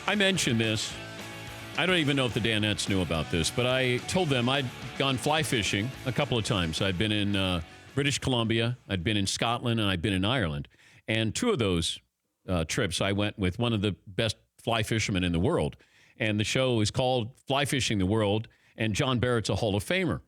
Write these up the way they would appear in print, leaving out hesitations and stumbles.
I mentioned this. I don't even know if the Danettes knew about this, but I told them I'd gone fly fishing a couple of times. I'd been in British Columbia, I'd been in Scotland, and I'd been in Ireland. And two of those trips, I went with one of the best fly fishermen in the world. And the show is called Fly Fishing the World, and John Barrett's a Hall of Famer.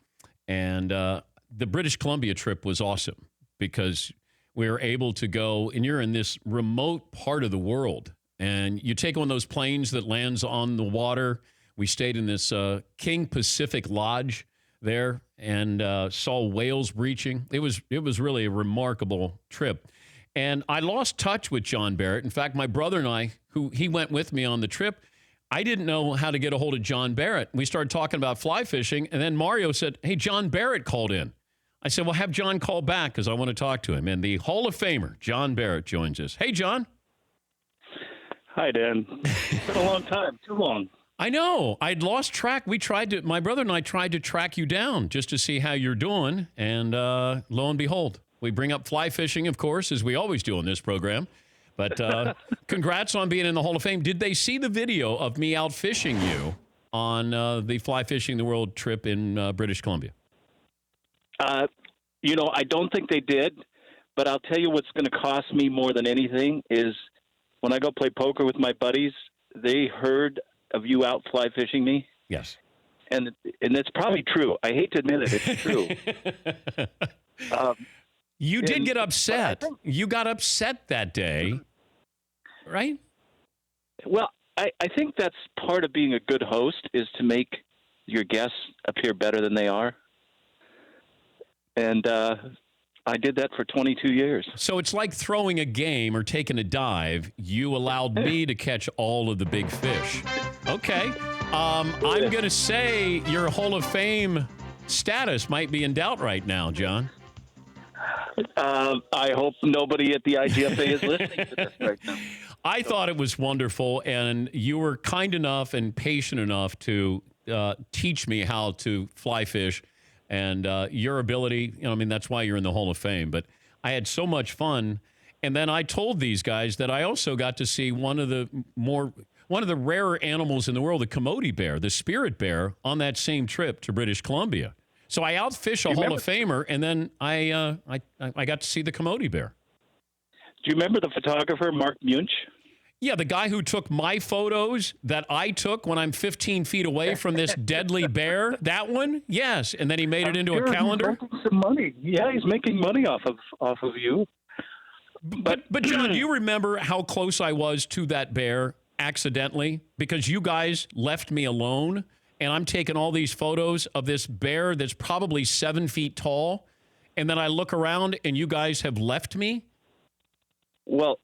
And the British Columbia trip was awesome because we were able to go, and you're in this remote part of the world, and you take one of those planes that lands on the water. We stayed in this King Pacific Lodge there and saw whales breaching. It was really a remarkable trip. And I lost touch with John Barrett. In fact, my brother and I, he went with me on the trip, I didn't know how to get a hold of John Barrett. We started talking about fly fishing, and then Mario said, hey, John Barrett called in. I said, well, have John call back because I want to talk to him. And the Hall of Famer, John Barrett, joins us. Hey, John. Hi, Dan. It's been a long time. Too long. I know. I'd lost track. My brother and I tried to track you down just to see how you're doing. And lo and behold, we bring up fly fishing, of course, as we always do on this program. But congrats on being in the Hall of Fame. Did they see the video of me out fishing you on the Fly Fishing the World trip in British Columbia? I don't think they did. But I'll tell you what's going to cost me more than anything is when I go play poker with my buddies, they heard of you out fly fishing me. Yes. And it's probably true. I hate to admit it. It's true. You did get upset. You got upset that day, right? Well, I think that's part of being a good host is to make your guests appear better than they are. And I did that for 22 years. So it's like throwing a game or taking a dive. You allowed me to catch all of the big fish. Okay. I'm going to say your Hall of Fame status might be in doubt right now, John. I hope nobody at the IGFA is listening to this right now. I thought it was wonderful, and you were kind enough and patient enough to teach me how to fly fish. And your ability, that's why you're in the Hall of Fame. But I had so much fun. And then I told these guys that I also got to see one of the rarer animals in the world, the Coyote bear, the spirit bear, on that same trip to British Columbia. So I outfish a Hall of Famer, and then I got to see the Coyote bear. Do you remember the photographer, Mark Munch? Yeah, the guy who took my photos that I took when I'm 15 feet away from this deadly bear, that one? Yes, and then he made it into a calendar. He's making some money. Yeah, he's making money off of you. But John, do you remember how close I was to that bear accidentally? Because you guys left me alone, and I'm taking all these photos of this bear that's probably 7 feet tall, and then I look around and you guys have left me? Well,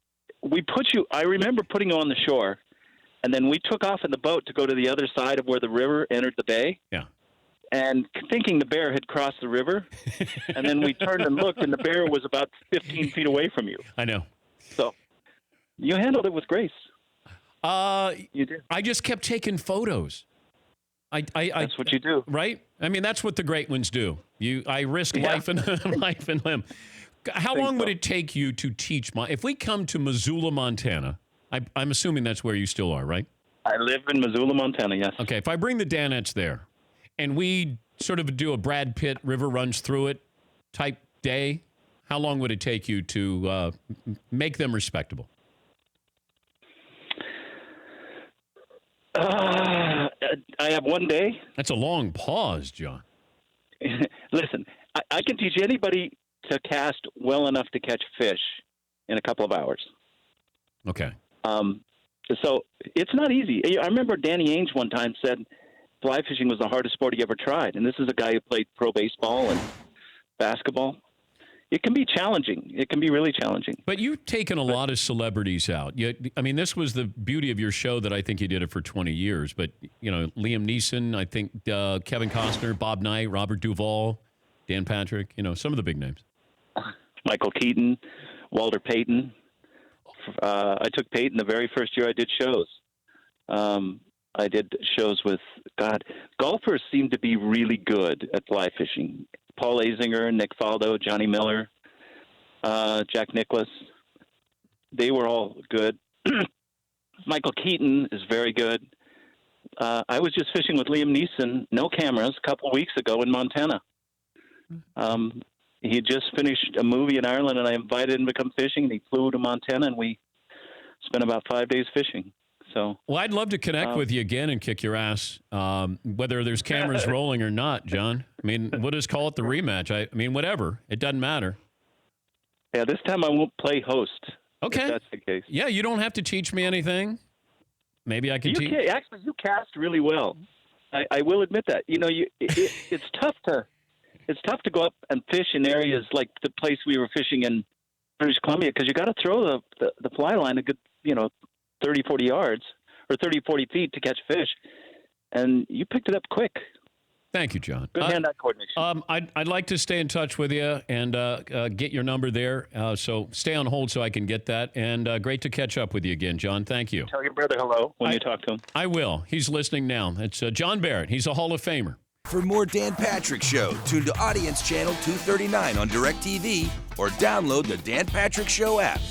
I remember putting you on the shore, and then we took off in the boat to go to the other side of where the river entered the bay. Yeah. And thinking the bear had crossed the river, and then we turned and looked, and the bear was about 15 feet away from you. I know. So you handled it with grace. You did. I just kept taking photos. That's what you do. Right? That's what the great ones do. I risk life and limb. How long would it take you to teach? If we come to Missoula, Montana, I'm assuming that's where you still are, right? I live in Missoula, Montana, yes. Okay, if I bring the Danettes there, and we sort of do a Brad Pitt river runs through it type day, how long would it take you to make them respectable? I have 1 day. That's a long pause, John. Listen, I can teach anybody to cast well enough to catch fish in a couple of hours. Okay. So it's not easy. I remember Danny Ainge one time said fly fishing was the hardest sport he ever tried. And this is a guy who played pro baseball and basketball. It can be challenging. It can be really challenging. But you've taken a lot of celebrities out. This was the beauty of your show that I think you did it for 20 years. But, Liam Neeson, I think Kevin Costner, Bob Knight, Robert Duvall, Dan Patrick, some of the big names. Michael Keaton, Walter Payton. I took Payton the very first year I did shows. I did shows with, golfers seem to be really good at fly fishing. Paul Azinger, Nick Faldo, Johnny Miller, Jack Nicklaus. They were all good. Michael Keaton is very good. I was just fishing with Liam Neeson, no cameras, a couple of weeks ago in Montana. He had just finished a movie in Ireland, and I invited him to come fishing, and he flew to Montana, and we spent about 5 days fishing. So, well, I'd love to connect with you again and kick your ass, whether there's cameras rolling or not, John. I mean, we'll just call it the rematch. I mean, whatever. It doesn't matter. Yeah, this time I won't play host. Okay. If that's the case. Yeah, you don't have to teach me anything. Maybe I can teach. Actually, you cast really well. I will admit that. You know, it's tough to go up and fish in areas like the place we were fishing in British Columbia, because you got to throw the fly line a good, 30, 40 yards or 30, 40 feet to catch fish. And you picked it up quick. Thank you, John. Good hand-eye coordination. I'd like to stay in touch with you and get your number there. So stay on hold so I can get that. And great to catch up with you again, John. Thank you. Tell your brother hello when you talk to him. I will. He's listening now. It's John Barrett. He's a Hall of Famer. For more Dan Patrick Show, tune to Audience Channel 239 on DirecTV or download the Dan Patrick Show app.